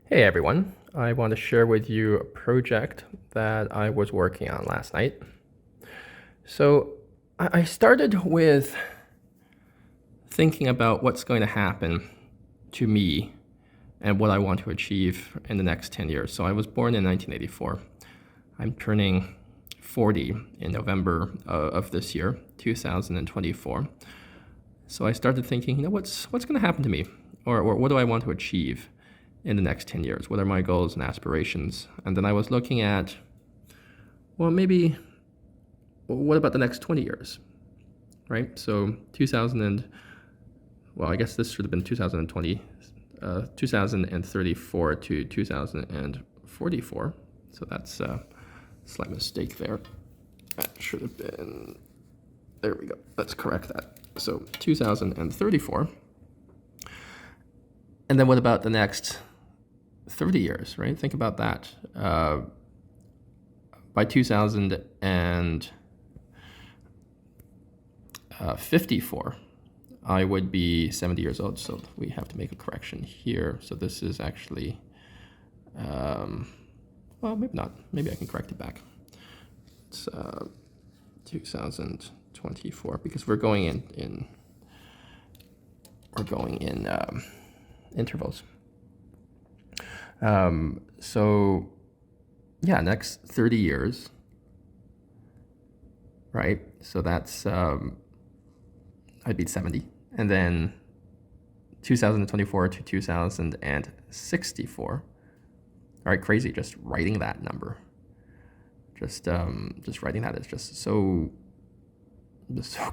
Hey everyone, I want to share with you a project that I was working on last night. So I started with thinking about what's going to happen to me and what I want to achieve in the next 10 years. So I was born in 1984. I'm turning 40 in November of this year, 2024. So I started thinking, what's going to happen to me? Or what do I want to achieve in the next 10 years? What are my goals and aspirations? And then I was looking at, well, maybe, what about the next 20 years, right? So I guess this should have been 2020, 2034 to 2044. So that's a slight mistake there. That should have been, there we go. Let's correct that. So 2034. And then what about the next 30 years, right? Think about that. By 2054, I would be 70 years old. So we have to make a correction here. So this is actually, well, maybe not. Maybe I can correct it back. It's 2024 because we're going in intervals. So yeah, next 30 years, right? So that's, I'd be 70. And then 2024 to 2064. All right, crazy, just writing that number. Just writing that is just so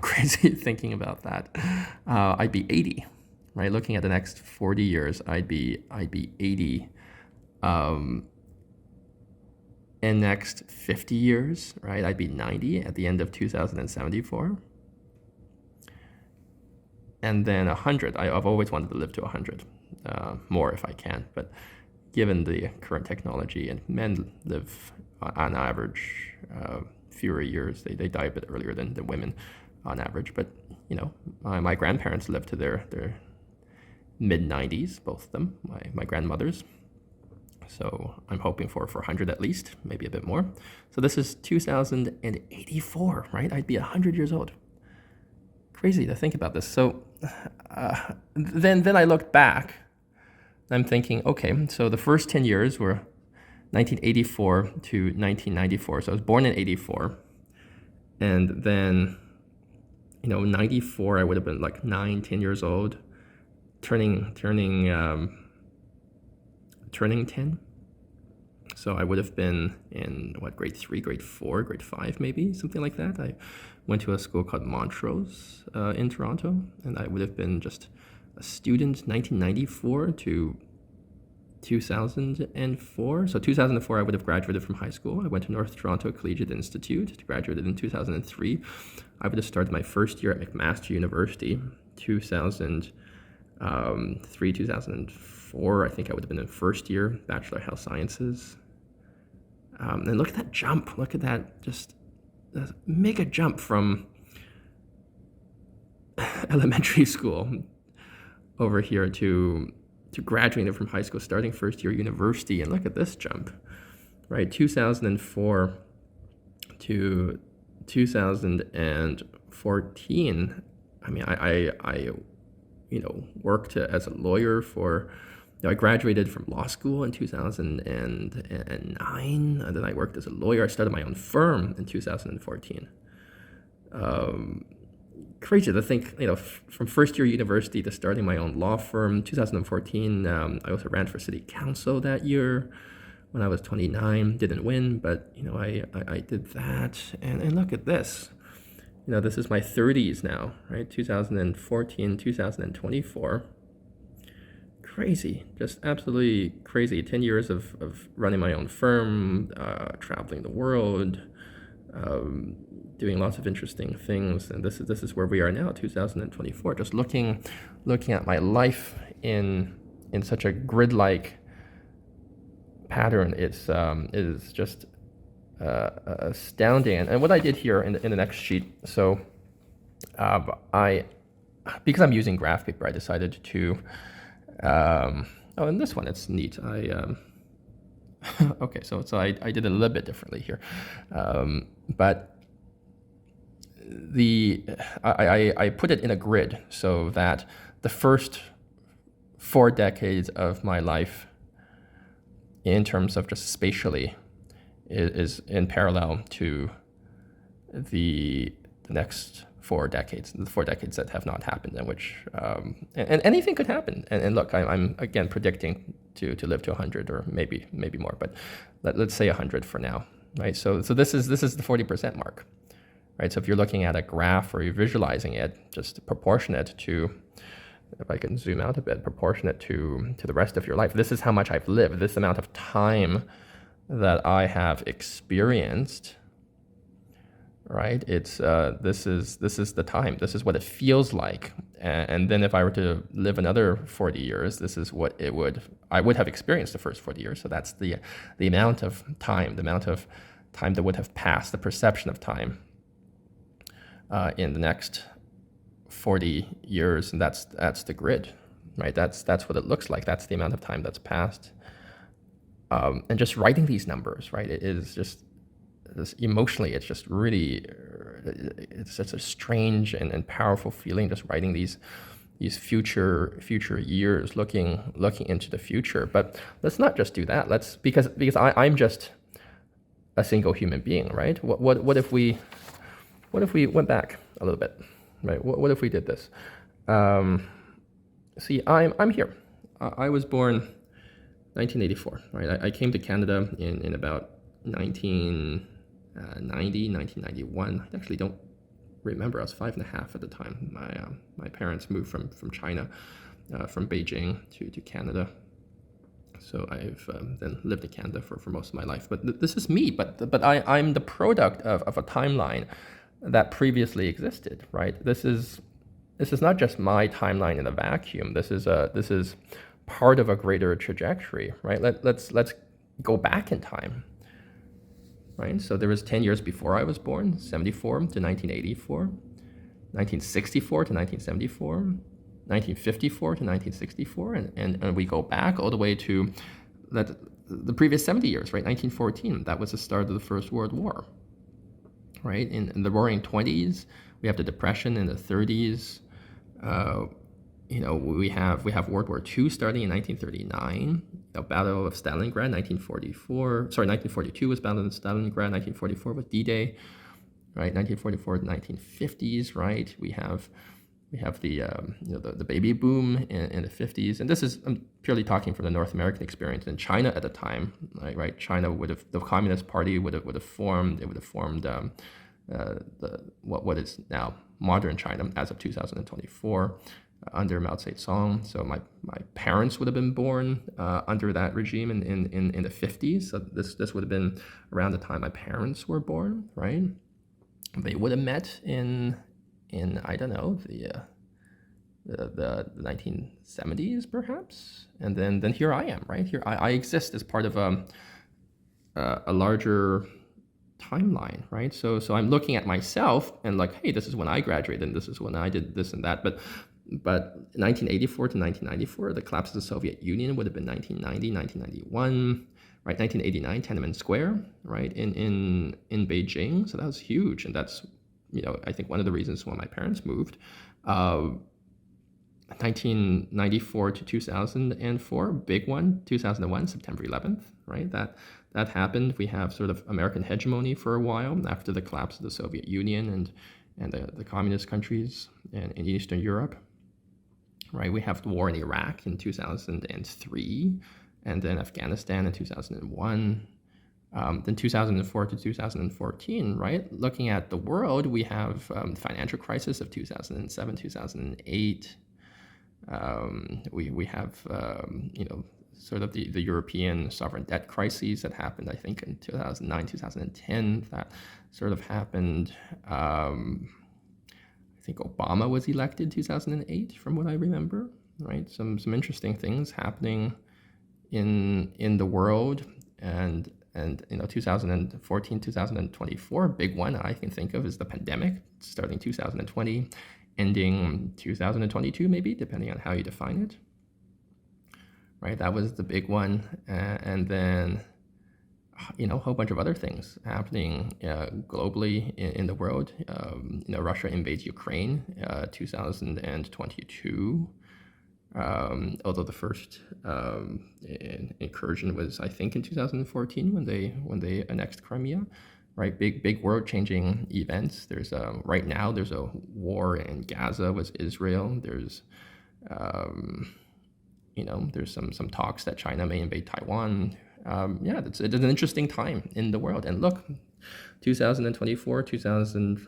crazy thinking about that. I'd be 80, right? Looking at the next 40 years, I'd be 80. In next 50 years, right, I'd be 90 at the end of 2074. And then 100, I've always wanted to live to 100, more if I can. But given the current technology, and men live on average fewer years, they die a bit earlier than women on average. But, my grandparents lived to their mid-90s, both of them, my grandmothers. So I'm hoping for 100 at least, maybe a bit more. So this is 2084, right? I'd be 100 years old. Crazy to think about this. So then I looked back. I'm thinking, okay, so the first 10 years were 1984 to 1994. So I was born in 84. And then, 94, I would have been like 9, 10 years old, turning 10. So I would have been in grade 3, grade 4, grade 5, maybe something like that. I went to a school called Montrose in Toronto, and I would have been just a student 1994 to 2004. So 2004, I would have graduated from high school. I went to North Toronto Collegiate Institute, graduated in 2003. I would have started my first year at McMaster University, 2003, 2004. I think I would have been in first year, Bachelor of Health Sciences. And look at that jump. Look at that, just mega jump from elementary school over here to graduating from high school, starting first year university. And look at this jump, right? 2004 to 2014. I mean, I worked as a lawyer for, I graduated from law school in 2009, and then I worked as a lawyer. I started my own firm in 2014. Crazy to think, from first year university to starting my own law firm. 2014, I also ran for city council that year when I was 29. Didn't win, but, I did that. And look at this. This is my 30s now, right? 2014, 2024. Crazy, just absolutely crazy. 10 years of running my own firm, traveling the world, doing lots of interesting things. And this is where we are now, 2024. Just looking at my life in such a grid-like pattern is just astounding. And what I did here in the next sheet, so because I'm using graph paper, I decided to Oh, and this one, it's neat. Okay, so I did it a little bit differently here, but I put it in a grid so that the first 4 decades of my life, in terms of just spatially, is in parallel to the next 4 decades, the 4 decades that have not happened, in which and anything could happen. And look, I'm again predicting to live to 100 or maybe more, but let's say 100 for now, right? So this is the 40% mark, right? So if you're looking at a graph or you're visualizing it, just proportionate to, if I can zoom out a bit, proportionate to the rest of your life. This is how much I've lived. This amount of time that I have experienced. Right? It's this is the time. This is what it feels like. And then if I were to live another 40 years, this is what I would have experienced the first 40 years. So that's the amount of time, that would have passed, the perception of time in the next 40 years, and that's the grid, right? That's what it looks like. That's the amount of time that's passed. And just writing these numbers, right? It is just emotionally, it's just really, it's such a strange and powerful feeling, just writing these future years, looking into the future. But let's not just do that. Because I'm just a single human being, right? What if we went back a little bit, right? What if we did this? See, I'm here. I was born 1984, right? I came to Canada in about 1991. I actually don't remember. I was 5.5 at the time. My parents moved from China, from Beijing to Canada. So I've then lived in Canada for most of my life. But this is me. But I'm the product of a timeline that previously existed, right? This is not just my timeline in a vacuum. This is part of a greater trajectory, right? Let's go back in time. Right? So there was 10 years before I was born, 74 to 1984, 1964 to 1974, 1954 to 1964, and we go back all the way to the previous 70 years, right? 1914, that was the start of the First World War, right? In the Roaring 20s, we have the Depression in the 30s. We have World War II starting in 1939. The Battle of Stalingrad, 1942 was Battle of Stalingrad. 1944 was D-Day, right? 1944 to 1950s, right? We have the baby boom in the 50s, and this is, I'm purely talking from the North American experience. In China at the time, right? China the Communist Party would have formed. It would have formed what is now modern China as of 2024. Under Mao Zedong. So my parents would have been born under that regime in the 50s. So this would have been around the time my parents were born, right? They would have met in I don't know, the 1970s perhaps, and then here I am, right? Here I exist as part of a larger timeline, right? So I'm looking at myself and like, hey, this is when I graduated, and this is when I did this and that, but 1984 to 1994, the collapse of the Soviet Union would have been 1990, 1991, right? 1989, Tiananmen Square, right? In Beijing. So that was huge. And that's, I think one of the reasons why my parents moved. 1994 to 2004, big one, 2001, September 11th, right? That happened. We have sort of American hegemony for a while after the collapse of the Soviet Union and the communist countries in Eastern Europe. Right, we have the war in Iraq in 2003, and then Afghanistan in 2001. Then 2004 to 2014, right? Looking at the world, we have the financial crisis of 2007, 2008. We have, sort of the European sovereign debt crises that happened, I think, in 2009, 2010. That sort of happened. I think Obama was elected 2008, from what I remember, right? Some interesting things happening in the world, and 2014, 2024, big one I can think of is the pandemic, starting 2020, ending 2022 maybe, depending on how you define it, right? That was the big one. And then, a whole bunch of other things happening globally in the world. Russia invades Ukraine, 2022. Although the first incursion was, I think, in 2014 when they annexed Crimea, right? Big world-changing events. There's right now there's a war in Gaza with Israel. There's there's some talks that China may invade Taiwan. It's an interesting time in the world. And look, 2024, 2000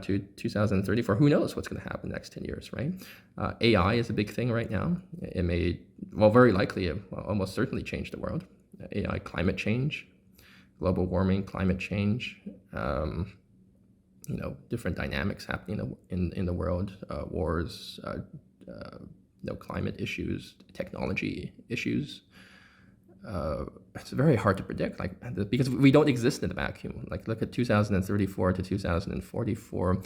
to 2034, who knows what's going to happen in the next 10 years, right? AI is a big thing right now. It may, very likely, almost certainly change the world. AI, climate change, global warming, climate change, different dynamics happening in the world, wars, climate issues, technology issues. It's very hard to predict, because we don't exist in a vacuum. Look at 2034 to 2044,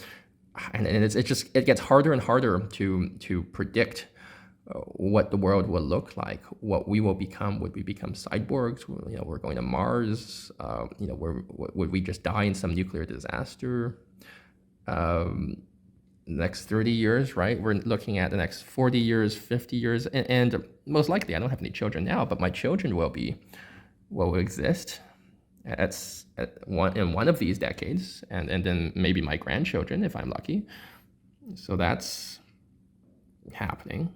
and it gets harder and harder to predict what the world will look like, what we will become. Would we become cyborgs? We're going to Mars. Would we just die in some nuclear disaster? Next 30 years, right? We're looking at the next 40 years, 50 years, and most likely, I don't have any children now, but my children will exist in one of these decades, and then maybe my grandchildren if I'm lucky. So that's happening,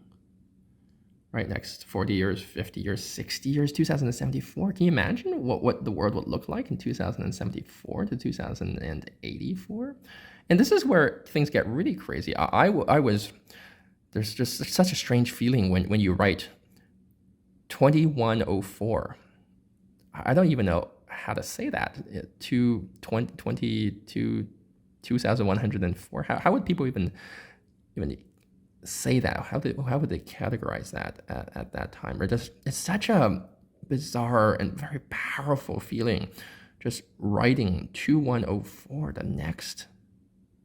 right? Next 40 years, 50 years, 60 years, 2074. Can you imagine what the world would look like in 2074 to 2084? And this is where things get really crazy. There's just such a strange feeling when you write 2104. I don't even know how to say that. 2104. How would people even say that? How would they categorize that at that time? It's such a bizarre and very powerful feeling, just writing 2104, the next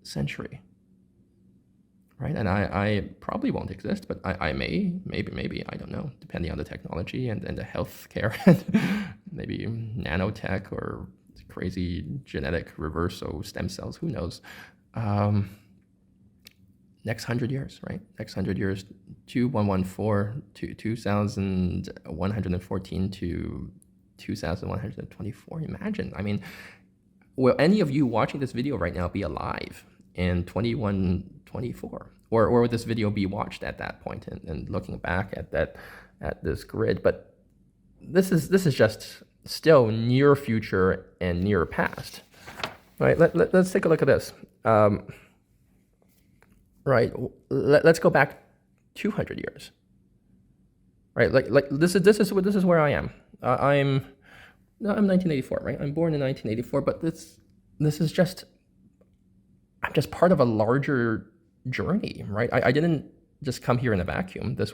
century, right? And I probably won't exist, but I maybe, I don't know, depending on the technology and the healthcare, and maybe nanotech or crazy genetic reversal stem cells, who knows? Next 100 years, right? Next 100 years, 2114 to 2114 to 2124. Imagine, will any of you watching this video right now be alive in 2124? Or would this video be watched at that point and looking back at this grid? But this is just still near future and near past, right? Let's take a look at this. Right, let's go back 200 years. Right, like this is where I am. I'm 1984, right? I'm born in 1984, but this is just, I'm just part of a larger journey, right? I didn't just come here in a vacuum. This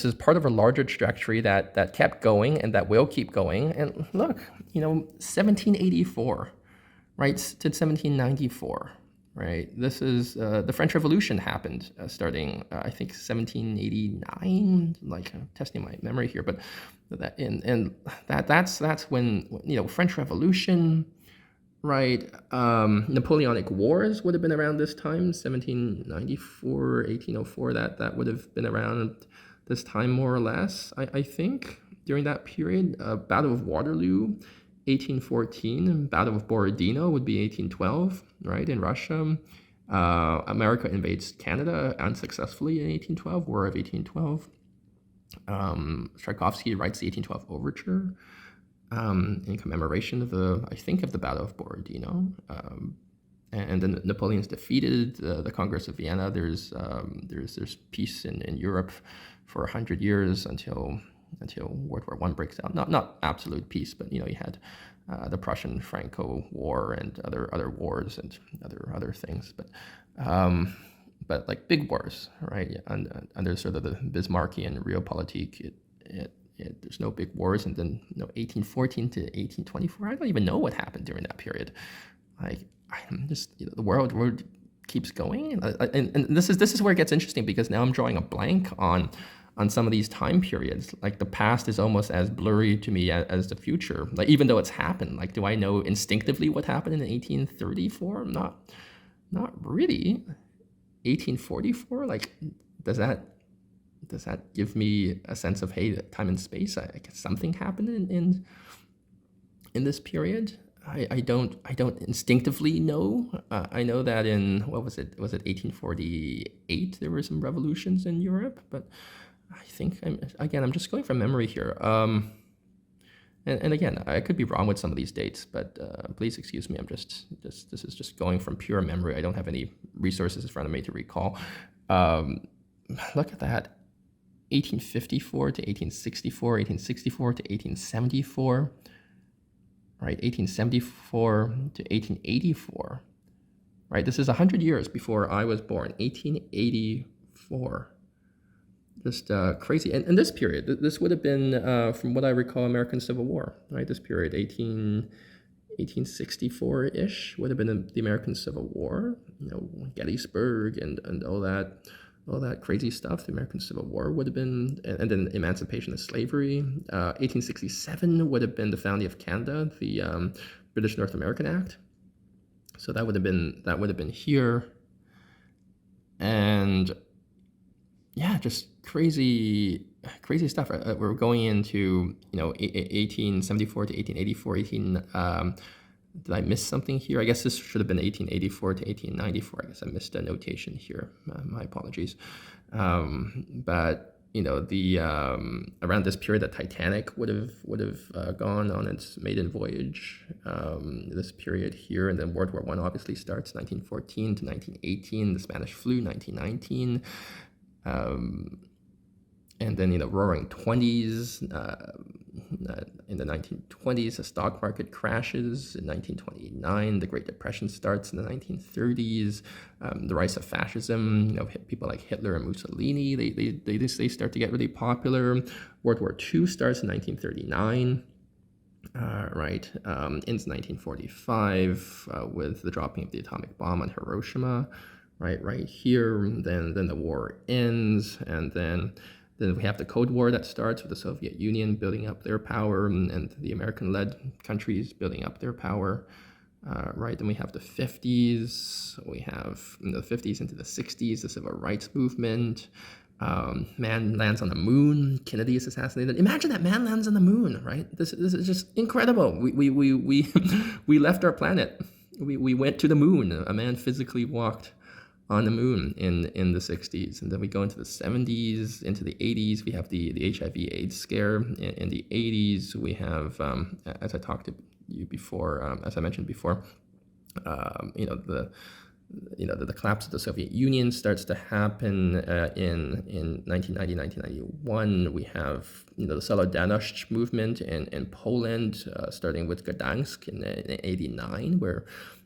is part of a larger trajectory that kept going and that will keep going. And look, 1784, right, to 1794, right? This is the French Revolution happened starting, I think, 1789. I'm testing my memory here, but that's when French Revolution, right? Napoleonic Wars would have been around this time, 1794, 1804. That would have been around this time, more or less. I think during that period, Battle of Waterloo, 1814, Battle of Borodino would be 1812, right, in Russia. America invades Canada unsuccessfully in 1812, War of 1812. Tchaikovsky writes the 1812 Overture in commemoration of the Battle of Borodino. And then Napoleon's defeated, the Congress of Vienna. There's peace in Europe for 100 years until World War I breaks out. Not absolute peace, but you had the Prussian-Franco War and other wars and other things. But like big wars, right? Under sort of the Bismarckian realpolitik, there's no big wars. And then 1814 to 1824, I don't even know what happened during that period. I'm just, the world keeps going, and this is where it gets interesting, because now I'm drawing a blank on on some of these time periods. Like the past is almost as blurry to me as the future. Like even though it's happened, like do I know instinctively what happened in 1834? Not really. 1844, like does that give me a sense of, hey, time and space? I guess something happened in this period. I don't instinctively know. I know that in, what was it? Was it 1848? There were some revolutions in Europe, but I think I'm just going from memory here. And again, I could be wrong with some of these dates, but please excuse me. This is just going from pure memory. I don't have any resources in front of me to recall. Look at that. 1854 to 1864, 1864 to 1874, right? 1874 to 1884, right? This is 100 years before I was born, 1884. Just crazy. And this period, this would have been, from what I recall, American Civil War, right? This period, 1864-ish, would have been the American Civil War, Gettysburg and all that crazy stuff. The American Civil War would have been, and then emancipation of slavery. 1867 would have been the founding of Canada, the British North American Act. So that would have been here. And yeah, just crazy stuff. We're going into 1874 to 1884. Did I miss something here? I guess this should have been 1884 to 1894. I guess I missed a notation here. My apologies. But the around this period, the Titanic would have gone on its maiden voyage. This period here, and then World War I obviously starts 1914 to 1918. The Spanish flu, 1919. And then Roaring 20s. In the 1920s, the stock market crashes. In 1929, the Great Depression starts in the 1930s. The rise of fascism. People like Hitler and Mussolini, they start to get really popular. World War II starts in 1939. Right, ends 1945 with the dropping of the atomic bomb on Hiroshima. Right here. Then the war ends, and then we have the Cold War that starts with the Soviet Union building up their power and the American-led countries building up their power. Right, then we have the 50s. We have the 50s into the 60s, the civil rights movement. Man lands on the moon. Kennedy is assassinated. Imagine that man lands on the moon, right? This is just incredible. We left our planet. We went to the moon. A man physically walked on the moon in the 60s. And then we go into the 70s, into the 80s. We have the HIV/AIDS scare. In the 80s, we have, as I talked to you before, as I mentioned before, the collapse of the Soviet Union starts to happen in 1990, 1991. We have the Solidarność movement in Poland, starting with Gdansk in 89, where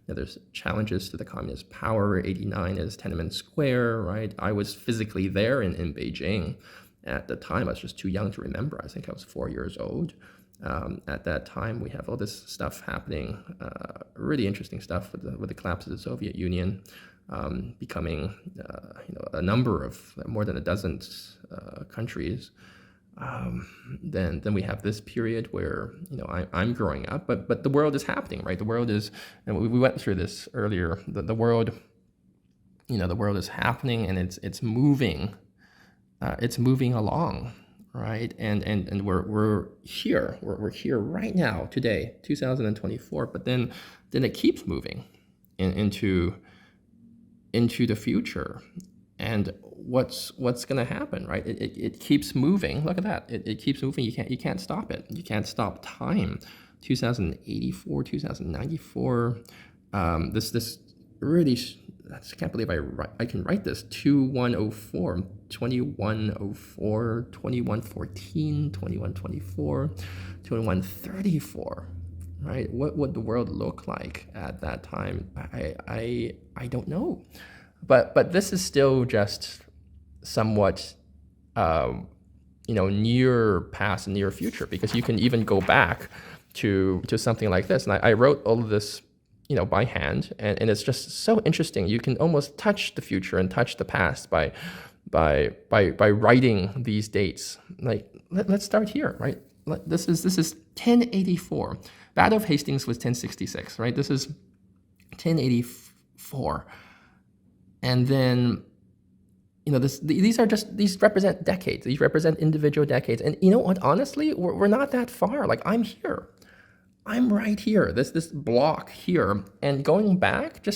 there's challenges to the communist power. 89 is Tiananmen Square, right? I was physically there in Beijing at the time. I was just too young to remember. I think I was 4 years old. At that time, we have all this stuff happening, really interesting stuff with the collapse of the Soviet Union, becoming a number of more than a dozen countries. Then we have this period where I'm growing up, but the world is happening, right? The world is, and we went through this earlier. The world, the world is happening, and it's moving along, right? And we're here. We're here right now, today, 2024. But then it keeps moving into the future. And what's going to happen, right? It keeps moving. Look at that. It keeps moving. You can't stop it. You can't stop time. 2084, 2094. This really, I just can't believe I can write this. 2104, 2104, 2114, 2124, 2134. Right? What would the world look like at that time? I don't know. But this is still just somewhat, near past and near future, because you can even go back to something like this. And I wrote all of this, by hand, and it's just so interesting. You can almost touch the future and touch the past by by writing these dates. Like let's start here, right? This is 1084. Battle of Hastings was 1066, right? This is 1084, and then these represent decades. These represent individual decades, and you know what? Honestly, we're not that far. Like I'm here. I'm right here, this block here, and going back,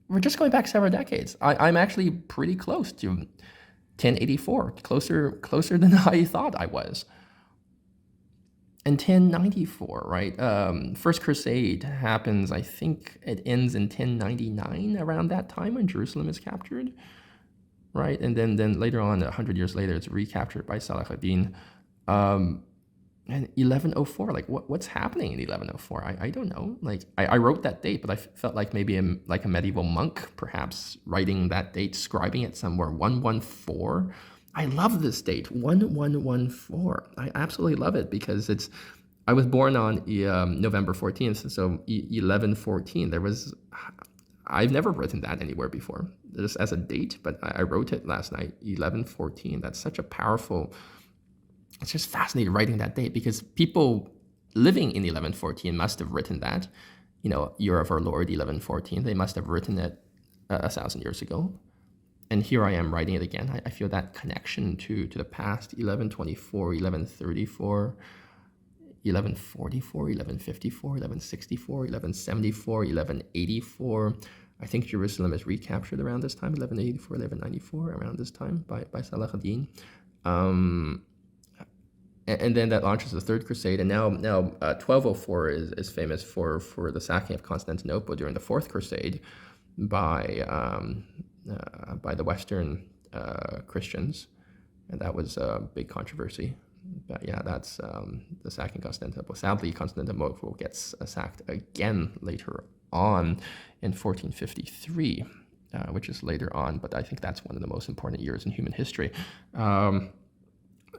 we're just going back several decades. I'm actually pretty close to 1084, closer than I thought I was. And 1094, right? First Crusade happens, I think it ends in 1099, around that time when Jerusalem is captured, right? And then later on, 100 years later, it's recaptured by Salah ad-Din. And 1104, like what's happening in 1104? I don't know. Like I wrote that date, but I felt like maybe like a medieval monk, perhaps writing that date, scribing it somewhere. 114. I love this date, 1114. I absolutely love it because I was born on November 14th, so 1114. I've never written that anywhere before, just as a date, but I wrote it last night, 1114. That's such a powerful. It's just fascinating writing that date because people living in 1114 must have written that, year of our Lord 1114. They must have written it 1,000 years ago, and here I am writing it again. I feel that connection to the past. 1124, 1134, 1144, 1154, 1164, 1174, 1184. I think Jerusalem is recaptured around this time, 1184, 1194, around this time by Salah ad-Din. And then that launches the Third Crusade, and now 1204 is famous for the sacking of Constantinople during the Fourth Crusade by the Western Christians, and that was a big controversy. But yeah, that's the sacking of Constantinople. Sadly, Constantinople gets sacked again later on in 1453, which is later on, but I think that's one of the most important years in human history.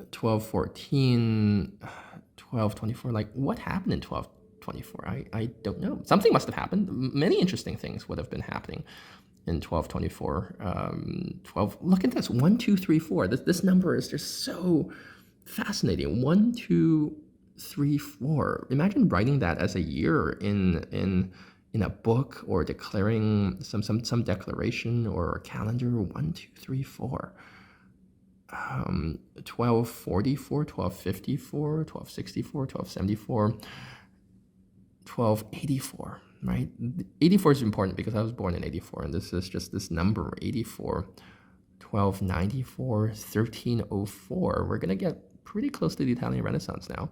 1214, 1224, like what happened in 1224? I don't know. Something must have happened. Many interesting things would have been happening in 1224. 12, look at this, 1, 2, 3, 4. This number is just so fascinating. 1, 2, 3, 4. Imagine writing that as a year in a book, or declaring some declaration or a calendar. 1, 2, 3, 4. 1244, 1254, 1264, 1274, 1284, right? 84 is important because I was born in 84, and this is just this number, 84, 1294, 1304. We're going to get pretty close to the Italian Renaissance now,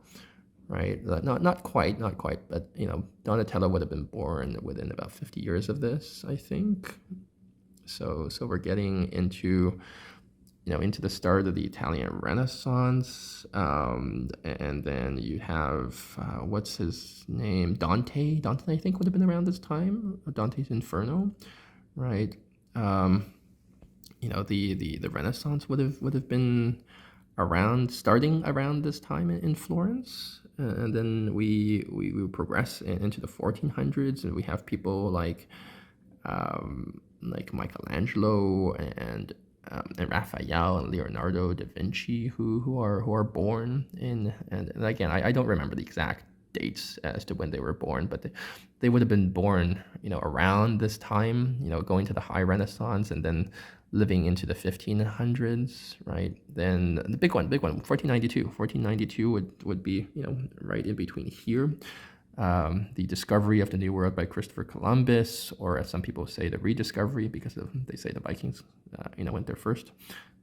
right? Not quite, but Donatello would have been born within about 50 years of this, I think. So we're getting into the start of the Italian Renaissance, and then you have what's his name, Dante. Dante, I think, would have been around this time. Dante's Inferno, right? The Renaissance would have been starting around this time in Florence, and then we progress into the 1400s, and we have people like Michelangelo and Raphael and Leonardo da Vinci who are born in, and again, I don't remember the exact dates as to when they were born, but they would have been born around this time, going to the High Renaissance and then living into the 1500s, right? Then the big one, 1492 would be right in between here. The discovery of the New World by Christopher Columbus, or as some people say, the rediscovery, because they say the Vikings, went there first.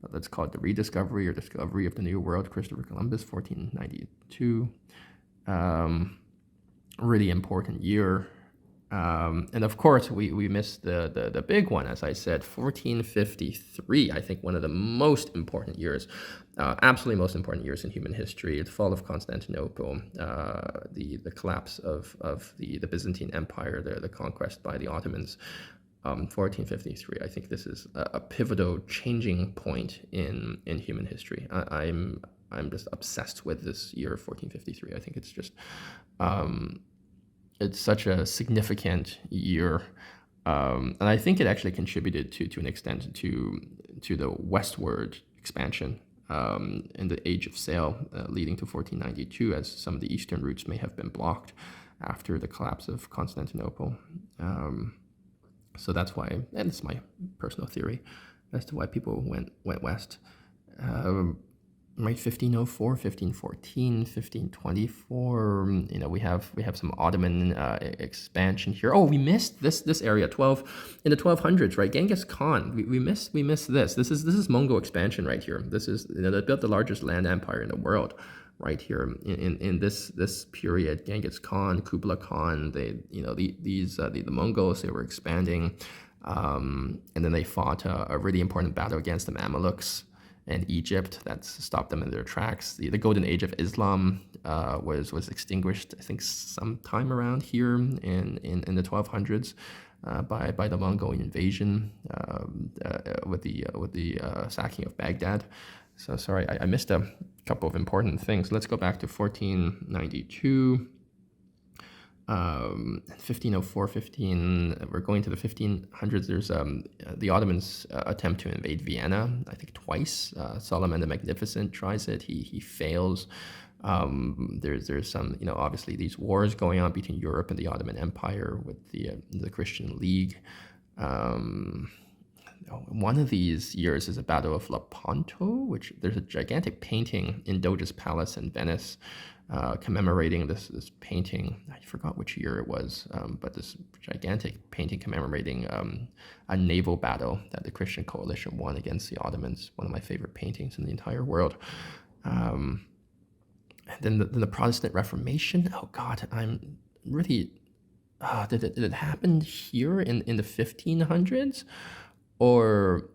But let's call it the rediscovery or discovery of the New World, Christopher Columbus, 1492. Really important year. And of course, we missed the big one, as I said, 1453. I think one of the most important years, absolutely most important years in human history. The fall of Constantinople, the collapse of the Byzantine Empire, the conquest by the Ottomans. 1453. I think this is a pivotal changing point in human history. I'm just obsessed with this year of 1453. I think it's just it's such a significant year. And I think it actually contributed to an extent to the westward expansion in the Age of Sail, leading to 1492, as some of the eastern routes may have been blocked after the collapse of Constantinople. So that's why, and it's my personal theory as to why people went west. Right, 1504, 1514, 1524. We have some Ottoman expansion here. Oh, we missed this area, 12 in the 1200s, right? Genghis Khan. We missed this. This is Mongol expansion right here. This is they built the largest land empire in the world right here in this period. Genghis Khan, Kublai Khan. The Mongols, they were expanding, and then they fought a really important battle against the Mamelukes and Egypt that stopped them in their tracks. The golden age of Islam was extinguished, I think, sometime around here in the 1200s by the Mongolian invasion with the sacking of Baghdad. So sorry, I missed a couple of important things. Let's go back to 1492. 1504, we're going to the 1500s. There's the Ottomans attempt to invade Vienna, I think twice. Solomon the Magnificent tries it. He fails. There's some, obviously these wars going on between Europe and the Ottoman Empire with the Christian League. One of these years is the Battle of Lepanto, which there's a gigantic painting in Doge's Palace in Venice commemorating this painting. I forgot which year it was, but this gigantic painting commemorating a naval battle that the Christian coalition won against the Ottomans. One of my favorite paintings in the entire world. And then the Protestant Reformation. Oh God, I'm really. Did it happen here in the 1500s? Or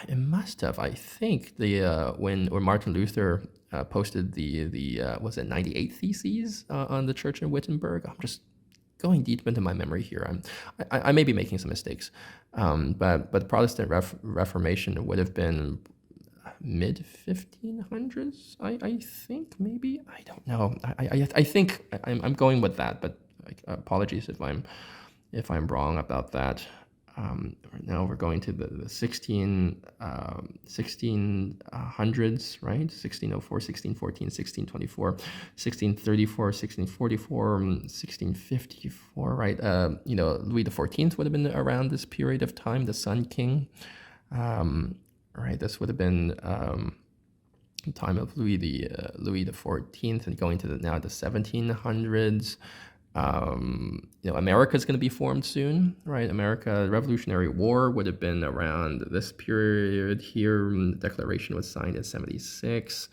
it must have. I think when Martin Luther posted the was it 98 Theses on the Church in Wittenberg. I'm just going deep into my memory here. I may be making some mistakes, but the Protestant Reformation would have been mid 1500s. I think maybe, I don't know. I think I'm going with that, but apologies if I'm wrong about that. Now we're going to the 1600s, right? 1604, 1614, 1624, 1634, 1644, 1654, right? Louis XIV would have been around this period of time, the Sun King, right? This would have been the time of Louis XIV, and going to now the 1700s. America's going to be formed soon, right? The Revolutionary War would have been around this period here. The Declaration was signed in 76.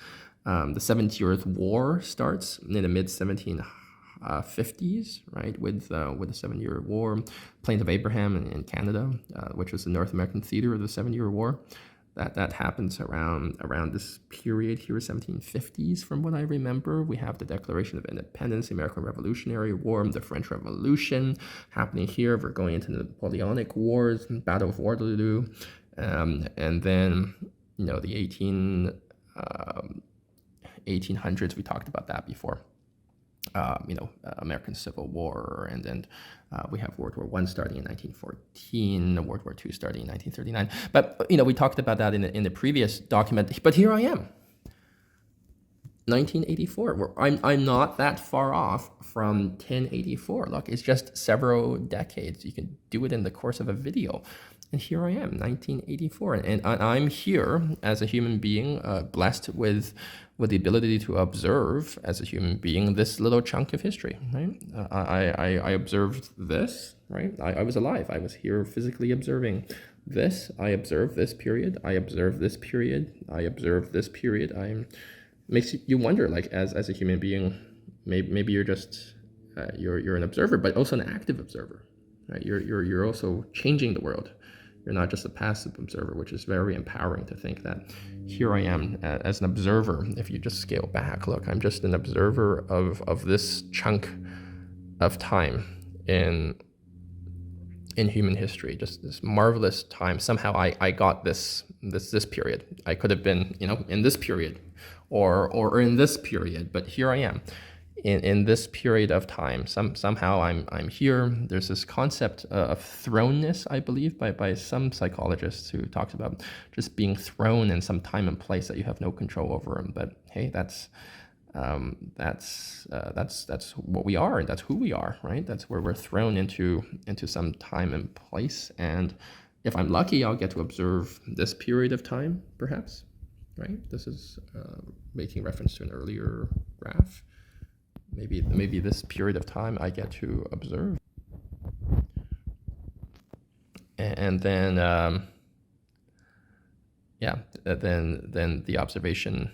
The 70th War starts in the mid 1750s, right? With the 7-Year War, Plains of Abraham in Canada, which was the North American theater of the 7-Year War. That happens around this period here, 1750s, from what I remember. We have the Declaration of Independence, the American Revolutionary War, the French Revolution happening here. We're going into the Napoleonic Wars, Battle of Waterloo, and then the 1800s. We talked about that before. American Civil War, and then we have World War I starting in 1914, World War II starting in 1939. But we talked about that in the previous document. But here I am, 1984. I'm not that far off from 1084. Look, it's just several decades. You can do it in the course of a video. And here I am, 1984, and I'm here as a human being, blessed with the ability to observe as a human being this little chunk of history. Right? I observed this. Right? I was alive. I was here physically observing this. I observed this period. I observed this period. I observed this period. Makes you wonder, like as a human being, maybe you're just you're an observer, but also an active observer. Right? You're also changing the world. You're not just a passive observer, which is very empowering to think that here I am as an observer. If you just scale back, look, I'm just an observer of this chunk of time in human history, just this marvelous time. Somehow I got this period. I could have been, in this period or in this period, but here I am in this period of time. Somehow I'm here. There's this concept of thrownness, I believe, by some psychologists, who talks about just being thrown in some time and place that you have no control over. But hey, that's what we are, and that's who we are, right? That's where we're thrown into some time and place. And if I'm lucky, I'll get to observe this period of time, perhaps, right? This is making reference to an earlier graph. Maybe this period of time I get to observe, and then then the observation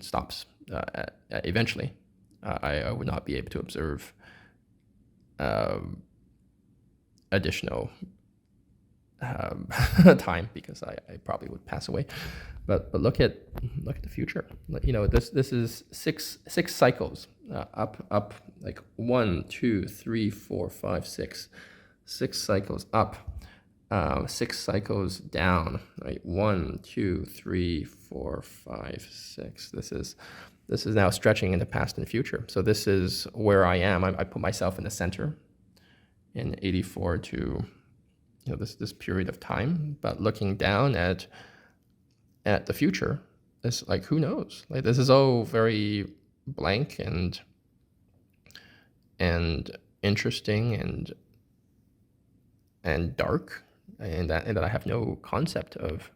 stops. Eventually, I would not be able to observe additional time, because I probably would pass away. But look at the future. This is six cycles, up, like 1, 2, 3, 4, 5, 6 cycles up, 6 cycles down, right? 1, 2, 3, 4, 5, 6. This is now stretching into past and future. So this is where I am. I put myself in the center in 84 to this period of time, but looking down at the future, it's like, who knows? Like, this is all very blank and interesting and dark, and that I have no concept of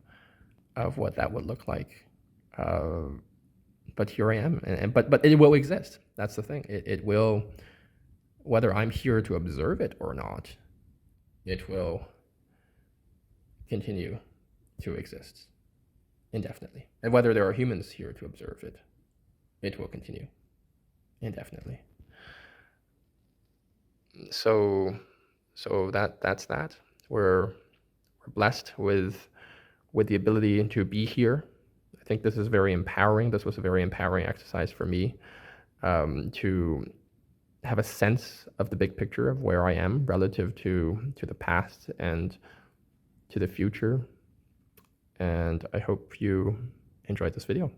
what that would look like. But here I am, but it will exist. That's the thing. It will, whether I'm here to observe it or not, it will continue to exist indefinitely. And whether there are humans here to observe it, it will continue indefinitely. So that's that. We're blessed with the ability to be here. I think this is very empowering. This was a very empowering exercise for me, to have a sense of the big picture of where I am relative to the past and to the future. And I hope you enjoyed this video.